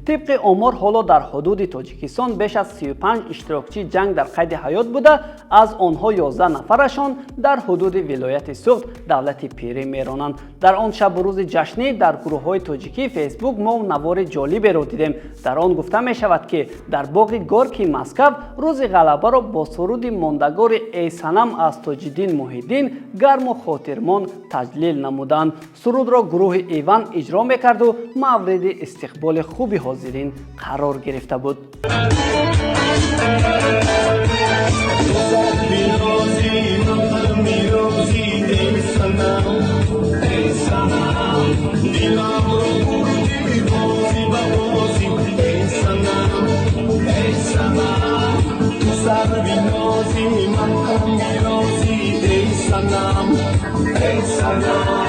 طبق آمار حالا در حدود تاجیکستان بیش از 35 اشتراکچی جنگ در قید حیات بوده. از آنها 11 نفرشان در حدود ولایت سوخت دولت پیری میرانند. در آن شب و روز جشنی در گروه های تاجیکی فیسبوک ما نوار جالبی را دیدیم. در آن گفته می شود که در باغ گورکی مسکو روز غلبه را با سرود ماندگار ای صنم از تاج‌الدین محی‌الدین گرم و خاطرمان تجلیل نمودند. سرود را گروه ایوان اجرا میکرد و مورد استقبال خوبی حاضرین قرار گرفته بود. Ey sanam, ey sanam.